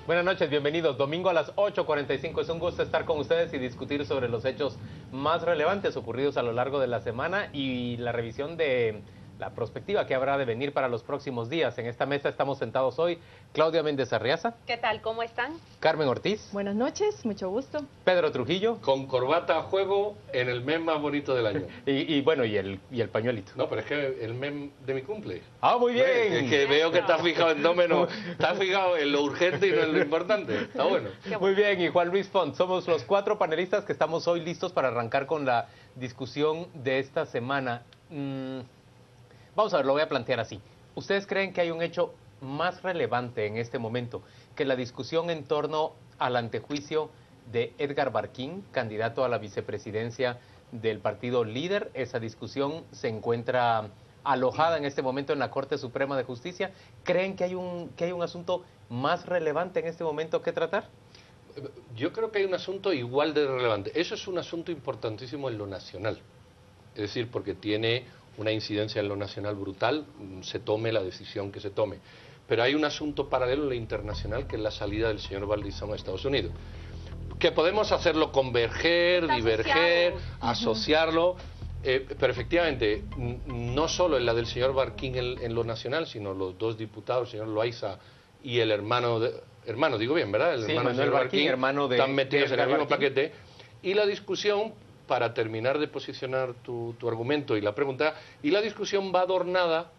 Buenas noches, bienvenidos. Domingo a las 8:45. Es un gusto estar con ustedes y discutir sobre los hechos más relevantes ocurridos a lo largo de la semana y la revisión de la perspectiva que habrá de venir para los próximos días. En esta mesa estamos sentados hoy Claudia Méndez Arriaza. ¿Qué tal? ¿Cómo están? Carmen Ortiz. Buenas noches, mucho gusto. Pedro Trujillo. Con corbata a juego en el mes más bonito del año. Y el pañuelito. No, pero es que el mes de mi cumple. ¡Ah, muy bien! Es que veo que estás fijado en estás fijado en lo urgente y no en lo importante. Está bueno. Muy bien, y Juan Luis Font. Somos los 4 panelistas que estamos hoy listos para arrancar con la discusión de esta semana. Vamos a ver, lo voy a plantear así. ¿Ustedes creen que hay un hecho más relevante en este momento que la discusión en torno al antejuicio de Edgar Barquín, candidato a la vicepresidencia del partido Líder? Esa discusión se encuentra alojada en este momento en la Corte Suprema de Justicia. ¿Creen que hay un asunto más relevante en este momento que tratar? Yo creo que hay un asunto igual de relevante. Eso es un asunto importantísimo en lo nacional. Es decir, porque tiene una incidencia en lo nacional brutal, se tome la decisión que se tome. Pero hay un asunto paralelo en lo internacional, que es la salida del señor Valdizón a Estados Unidos. Que podemos hacerlo converger, diverger, asociarlo, pero efectivamente, no solo en la del señor Barquín en lo nacional, sino los dos diputados, el señor Loaiza y el hermano, digo bien, ¿verdad? El sí, hermano Manuel Barquín, hermano de están metidos en el mismo Barquín. paquete. Y la discusión, para terminar de posicionar tu argumento y la pregunta, y la discusión va adornada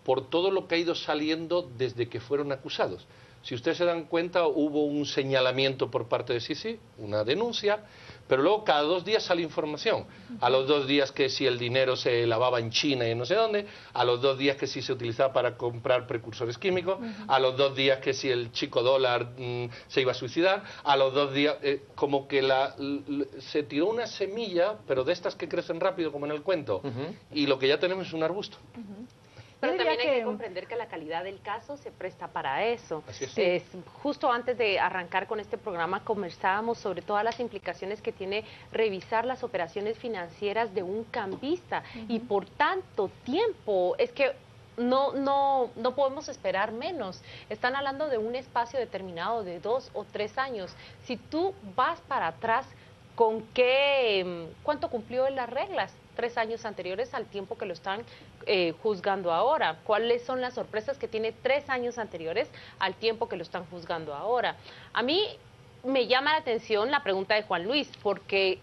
por todo lo que ha ido saliendo desde que fueron acusados. Si ustedes se dan cuenta, hubo un señalamiento por parte de Sisi, una denuncia, pero luego cada 2 días sale información. A los 2 días que si el dinero se lavaba en China y no sé dónde, a los 2 días que si se utilizaba para comprar precursores químicos, a los 2 días que si el chico dólar se iba a suicidar, a los 2 días, como que se tiró una semilla, pero de estas que crecen rápido como en el cuento, y lo que ya tenemos es un arbusto. Pero también hay que comprender que la calidad del caso se presta para eso. Así es. Justo antes de arrancar con este programa conversábamos sobre todas las implicaciones que tiene revisar las operaciones financieras de un cambista y por tanto tiempo, es que no podemos esperar menos. Están hablando de un espacio determinado de 2 o 3 años. Si tú vas para atrás, ¿cuánto cumplió en las reglas? 3 años anteriores al tiempo que lo están juzgando ahora. ¿Cuáles son las sorpresas que tiene 3 años anteriores al tiempo que lo están juzgando ahora? A mí me llama la atención la pregunta de Juan Luis, porque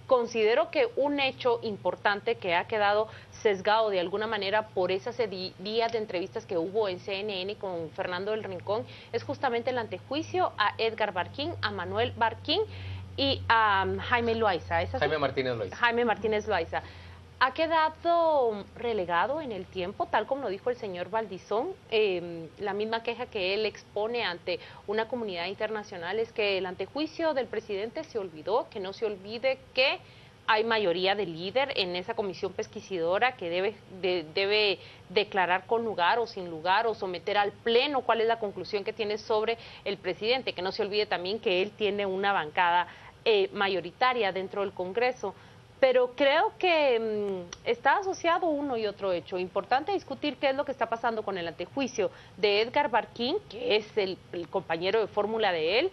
considero que un hecho importante que ha quedado sesgado de alguna manera por esas días de entrevistas que hubo en CNN con Fernando del Rincón es justamente el antejuicio a Edgar Barquín, a Manuel Barquín y a Jaime Loaiza. Jaime Martínez Loaiza. Jaime Martínez Loaiza. Ha quedado relegado en el tiempo, tal como lo dijo el señor Valdizón. La misma queja que él expone ante una comunidad internacional es que el antejuicio del presidente se olvidó, que no se olvide que hay mayoría de líder en esa comisión pesquisidora que debe declarar con lugar o sin lugar o someter al pleno cuál es la conclusión que tiene sobre el presidente, que no se olvide también que él tiene una bancada mayoritaria dentro del Congreso. Pero creo que está asociado uno y otro hecho. Importante discutir qué es lo que está pasando con el antejuicio de Edgar Barquín, que es el compañero de fórmula de él,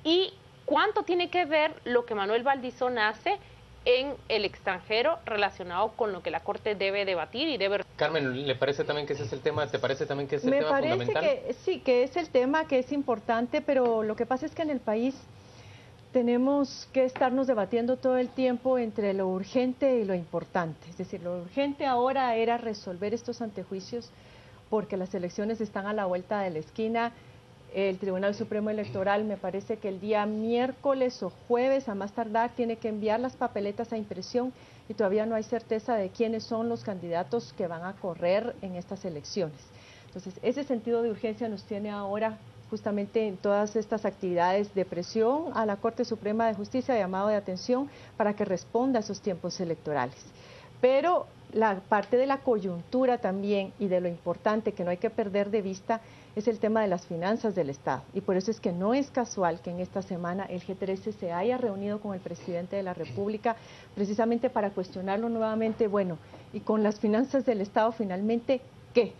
y cuánto tiene que ver lo que Manuel Valdizón hace en el extranjero relacionado con lo que la Corte debe debatir y debe... Carmen, ¿le parece también que ese es el tema? ¿Te parece también que es el tema fundamental? Me parece que sí, que es el tema que es importante, pero lo que pasa es que en el país tenemos que estarnos debatiendo todo el tiempo entre lo urgente y lo importante. Es decir, lo urgente ahora era resolver estos antejuicios porque las elecciones están a la vuelta de la esquina. El Tribunal Supremo Electoral me parece que el día miércoles o jueves a más tardar tiene que enviar las papeletas a impresión y todavía no hay certeza de quiénes son los candidatos que van a correr en estas elecciones. Entonces, ese sentido de urgencia nos tiene ahora justamente en todas estas actividades de presión a la Corte Suprema de Justicia, llamado de atención para que responda a esos tiempos electorales. Pero la parte de la coyuntura también y de lo importante que no hay que perder de vista es el tema de las finanzas del Estado. Y por eso es que no es casual que en esta semana el G13 se haya reunido con el presidente de la República precisamente para cuestionarlo nuevamente, bueno, y con las finanzas del Estado finalmente, ¿qué?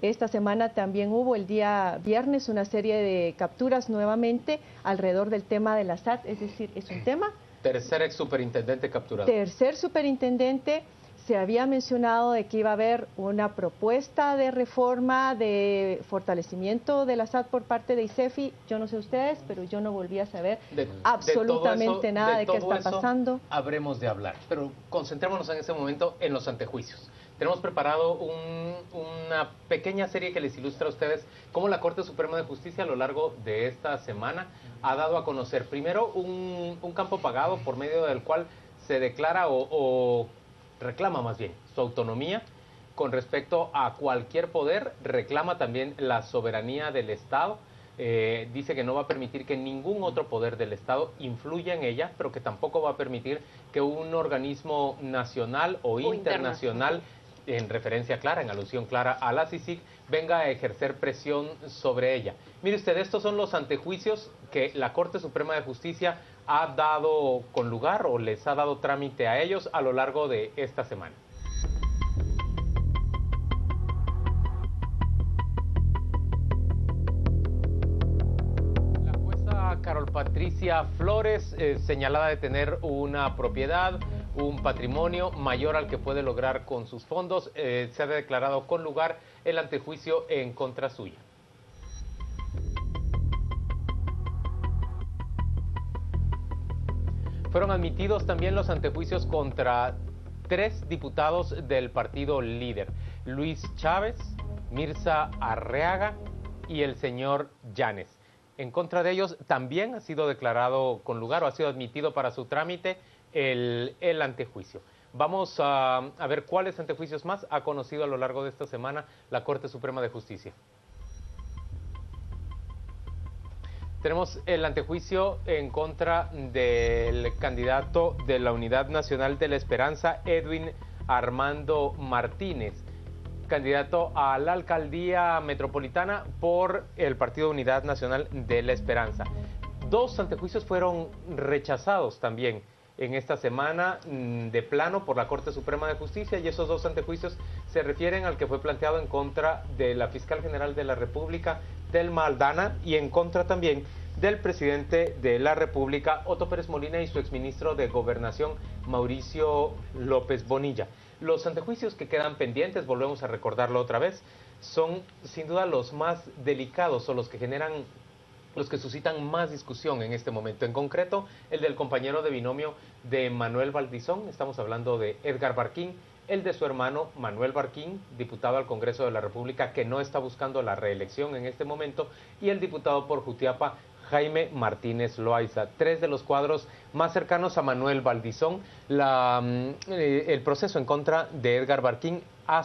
Esta semana también hubo el día viernes una serie de capturas nuevamente alrededor del tema de la SAT, es decir, es un tema. Tercer ex superintendente capturado. Tercer superintendente. Se había mencionado de que iba a haber una propuesta de reforma, de fortalecimiento de la SAT por parte de ICEFI. Yo no sé ustedes, pero yo no volví a saber absolutamente nada de qué está pasando. Habremos de hablar, pero concentrémonos en este momento en los antejuicios. Tenemos preparado una pequeña serie que les ilustra a ustedes cómo la Corte Suprema de Justicia a lo largo de esta semana ha dado a conocer primero un campo pagado por medio del cual se declara o reclama más bien su autonomía con respecto a cualquier poder, reclama también la soberanía del Estado, dice que no va a permitir que ningún otro poder del Estado influya en ella, pero que tampoco va a permitir que un organismo nacional o internacional, en referencia clara, en alusión clara a la CICIG, venga a ejercer presión sobre ella. Mire usted, estos son los antejuicios que la Corte Suprema de Justicia ha dado con lugar o les ha dado trámite a ellos a lo largo de esta semana. La jueza Carol Patricia Flores, señalada de tener una propiedad, un patrimonio mayor al que puede lograr con sus fondos, se ha declarado con lugar el antejuicio en contra suya. Fueron admitidos también los antejuicios contra 3 diputados del partido líder: Luis Chávez, Mirza Arreaga y el señor Llanes. En contra de ellos también ha sido declarado con lugar o ha sido admitido para su trámite el antejuicio. Vamos a ver cuáles antejuicios más ha conocido a lo largo de esta semana la Corte Suprema de Justicia. Tenemos el antejuicio en contra del candidato de la Unidad Nacional de la Esperanza, Edwin Armando Martínez, candidato a la alcaldía metropolitana por el Partido Unidad Nacional de la Esperanza. 2 antejuicios fueron rechazados también en esta semana de plano por la Corte Suprema de Justicia, y esos 2 antejuicios se refieren al que fue planteado en contra de la Fiscal General de la República, Thelma Aldana, y en contra también del presidente de la República, Otto Pérez Molina, y su exministro de Gobernación, Mauricio López Bonilla. Los antejuicios que quedan pendientes, volvemos a recordarlo otra vez, son sin duda los más delicados o los que suscitan más discusión en este momento. En concreto, el del compañero de binomio de Manuel Valdizón, estamos hablando de Edgar Barquín, el de su hermano Manuel Barquín, diputado al Congreso de la República, que no está buscando la reelección en este momento, y el diputado por Jutiapa, Jaime Martínez Loaiza, 3 de los cuadros más cercanos a Manuel Valdizón. El proceso en contra de Edgar Barquín ha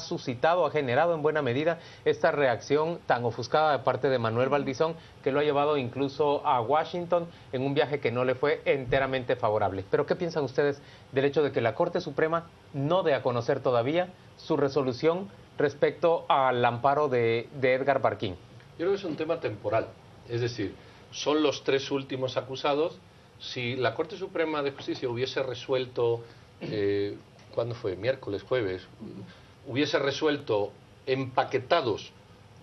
generado en buena medida esta reacción tan ofuscada de parte de Manuel Valdizón, que lo ha llevado incluso a Washington en un viaje que no le fue enteramente favorable. Pero ¿qué piensan ustedes del hecho de que la Corte Suprema no dé a conocer todavía su resolución respecto al amparo de Edgar Barquín? Yo creo que es un tema temporal, es decir, son los 3 últimos acusados. Si la Corte Suprema de Justicia hubiese resuelto, ¿cuándo fue? Miércoles, jueves, hubiese resuelto empaquetados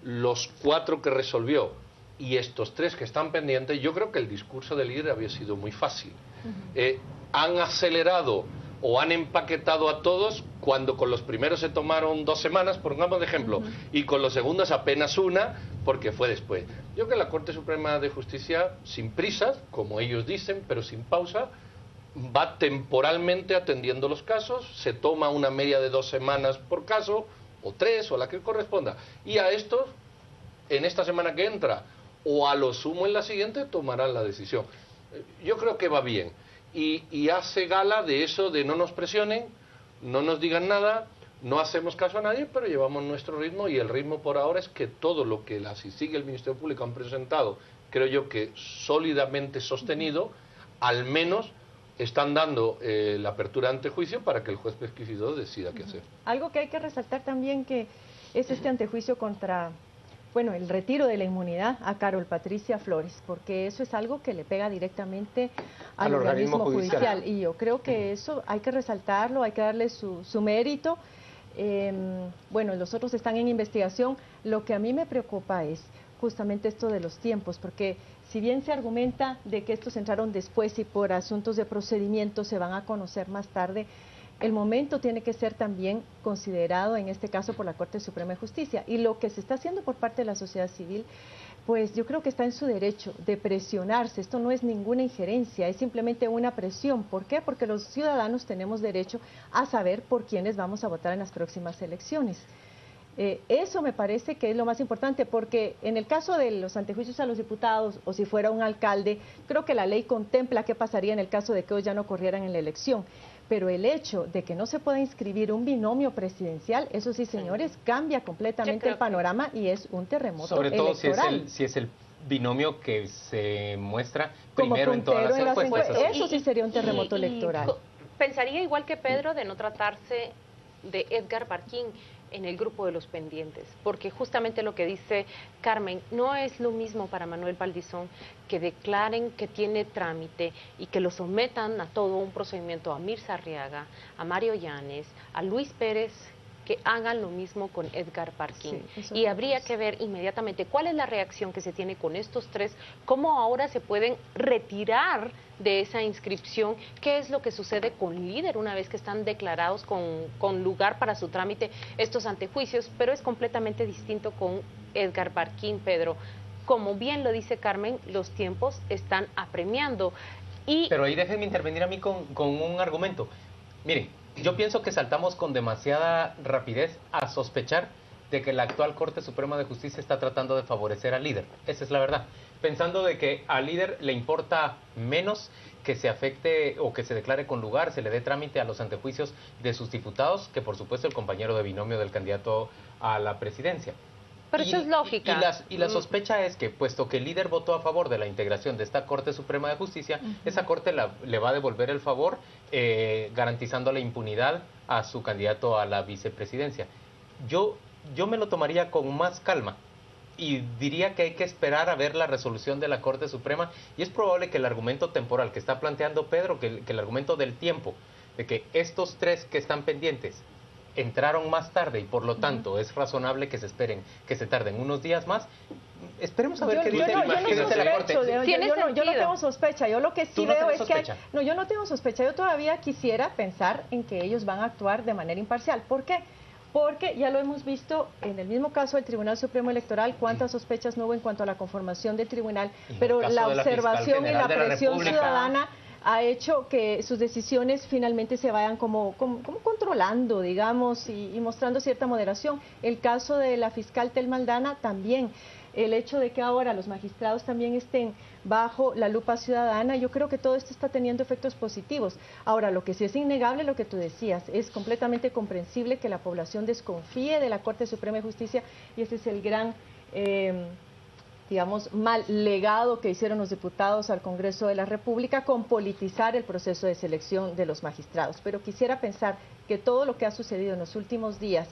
los 4 que resolvió y estos 3 que están pendientes, yo creo que el discurso del líder había sido muy fácil. Han acelerado o han empaquetado a todos cuando con los primeros se tomaron 2 semanas, pongamos de ejemplo, y con los segundos apenas una, porque fue después. Yo creo que la Corte Suprema de Justicia, sin prisas, como ellos dicen, pero sin pausa, va temporalmente atendiendo los casos, se toma una media de 2 semanas por caso, o 3, o la que corresponda, y a estos, en esta semana que entra, o a lo sumo en la siguiente, tomarán la decisión. Yo creo que va bien, y hace gala de eso, de no nos presionen, no nos digan nada, no hacemos caso a nadie, pero llevamos nuestro ritmo, y el ritmo por ahora es que todo lo que la CICIG y el Ministerio Público han presentado, creo yo que sólidamente sostenido, al menos están dando la apertura ante juicio para que el juez pesquisidor decida qué hacer. Algo que hay que resaltar también que es este antejuicio contra, bueno, el retiro de la inmunidad a Carol Patricia Flores, porque eso es algo que le pega directamente al organismo judicial. Y yo creo que eso hay que resaltarlo, hay que darle su mérito. bueno, los otros están en investigación. Lo que a mí me preocupa es justamente esto de los tiempos, porque si bien se argumenta de que estos entraron después y por asuntos de procedimiento se van a conocer más tarde, el momento tiene que ser también considerado, en este caso, por la Corte Suprema de Justicia. Y lo que se está haciendo por parte de la sociedad civil, pues yo creo que está en su derecho de presionarse. Esto no es ninguna injerencia, es simplemente una presión. ¿Por qué? Porque los ciudadanos tenemos derecho a saber por quiénes vamos a votar en las próximas elecciones. Eso me parece que es lo más importante, porque en el caso de los antejuicios a los diputados, o si fuera un alcalde, creo que la ley contempla qué pasaría en el caso de que ellos ya no corrieran en la elección. Pero el hecho de que no se pueda inscribir un binomio presidencial, eso sí, señores, cambia completamente el panorama y es un terremoto electoral. Sobre todo si es el binomio que se muestra primero en todas las encuestas. Eso sí sería un terremoto electoral. Pensaría igual que Pedro de no tratarse de Edgar Barquín en el grupo de los pendientes, porque justamente lo que dice Carmen, no es lo mismo para Manuel Valdizón que declaren que tiene trámite y que lo sometan a todo un procedimiento a Mirza Arriaga, a Mario Yanes, a Luis Pérez, que hagan lo mismo con Edgar Barquín. Sí, y habría que ver inmediatamente cuál es la reacción que se tiene con estos tres, cómo ahora se pueden retirar de esa inscripción, qué es lo que sucede con Líder una vez que están declarados con lugar para su trámite estos antejuicios, pero es completamente distinto con Edgar Barquín, Pedro. Como bien lo dice Carmen, los tiempos están apremiando. Pero ahí déjenme intervenir a mí con un argumento. Mire, yo pienso que saltamos con demasiada rapidez a sospechar de que la actual Corte Suprema de Justicia está tratando de favorecer al Líder. Esa es la verdad. Pensando de que al Líder le importa menos que se afecte o que se declare con lugar, se le dé trámite a los antejuicios de sus diputados, que por supuesto el compañero de binomio del candidato a la presidencia. Pero eso es lógica. Y la sospecha es que, puesto que el Líder votó a favor de la integración de esta Corte Suprema de Justicia, esa Corte le va a devolver el favor garantizando la impunidad a su candidato a la vicepresidencia. Yo me lo tomaría con más calma y diría que hay que esperar a ver la resolución de la Corte Suprema, y es probable que el argumento temporal que está planteando Pedro, que el argumento del tiempo, de que estos tres que están pendientes entraron más tarde y por lo tanto es razonable que se esperen, que se tarden unos días más. Esperemos a ver qué dice la Corte. Yo no tengo sospecha, yo lo que sí veo es que yo no tengo sospecha, yo todavía quisiera pensar en que ellos van a actuar de manera imparcial. ¿Por qué? Porque ya lo hemos visto en el mismo caso del Tribunal Supremo Electoral, cuántas sospechas no hubo en cuanto a la conformación del tribunal, pero la observación y la presión ciudadana ha hecho que sus decisiones finalmente se vayan como controlando, digamos, y mostrando cierta moderación. El caso de la fiscal Telma Aldana también, el hecho de que ahora los magistrados también estén bajo la lupa ciudadana, yo creo que todo esto está teniendo efectos positivos. Ahora, lo que sí es innegable, lo que tú decías, es completamente comprensible que la población desconfíe de la Corte Suprema de Justicia, y ese es el gran digamos, mal legado que hicieron los diputados al Congreso de la República con politizar el proceso de selección de los magistrados. Pero quisiera pensar que todo lo que ha sucedido en los últimos días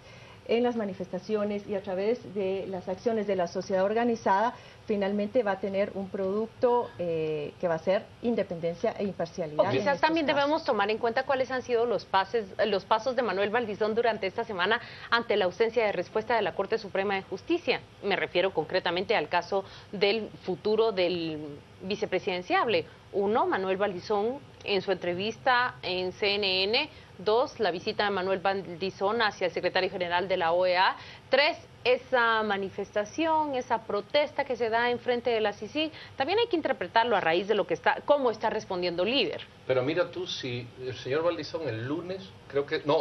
en las manifestaciones y a través de las acciones de la sociedad organizada, finalmente va a tener un producto que va a ser independencia e imparcialidad. O quizás también debemos tomar en cuenta cuáles han sido los pasos de Manuel Valdizón durante esta semana ante la ausencia de respuesta de la Corte Suprema de Justicia. Me refiero concretamente al caso del futuro del vicepresidenciable. 1, Manuel Valdizón en su entrevista en CNN. 2, la visita de Manuel Valdizón hacia el secretario general de la OEA. 3, esa manifestación, esa protesta que se da enfrente de la CICIG. También hay que interpretarlo a raíz de lo que cómo está respondiendo Líder. Pero mira tú, si el señor Valdizón el lunes,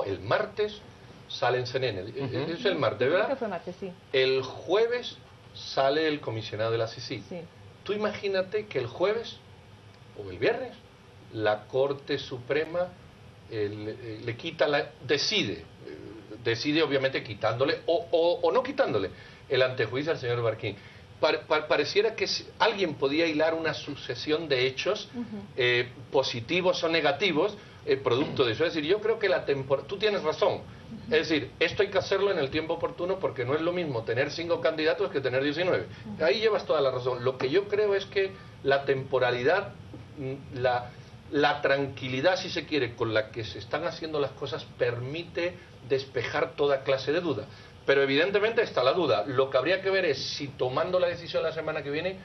el martes sale en CNN. Es el martes, ¿verdad? Creo que fue martes, sí. El jueves sale el comisionado de la CICIG. Sí. Tú imagínate que el jueves o el viernes la Corte Suprema le quita decide obviamente quitándole o no quitándole el antejuicio al señor Barquín. Pareciera que alguien podía hilar una sucesión de hechos positivos o negativos producto de eso. Es decir, yo creo que tú tienes razón. Es decir, esto hay que hacerlo en el tiempo oportuno, porque no es lo mismo tener 5 candidatos que tener 19. Ahí llevas toda la razón. Lo que yo creo es que la temporalidad la tranquilidad, si se quiere, con la que se están haciendo las cosas permite despejar toda clase de duda. Pero evidentemente está la duda. Lo que habría que ver es si tomando la decisión la semana que viene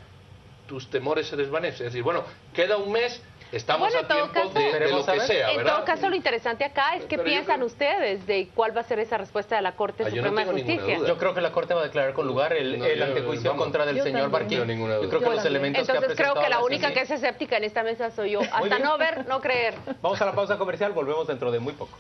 tus temores se desvanecen. Es decir, bueno, queda un mes, estamos a tiempo de lo que sea, ¿verdad? En todo caso, lo interesante acá es qué piensan ustedes de cuál va a ser esa respuesta de la Corte Suprema de Justicia. Yo creo que la Corte va a declarar con lugar el antejuicio contra del señor Barquín. Yo creo que los elementos Entonces que ha creo que la única CICIG... que es escéptica en esta mesa soy yo. Hasta no ver, no creer. Vamos a la pausa comercial, volvemos dentro de muy poco.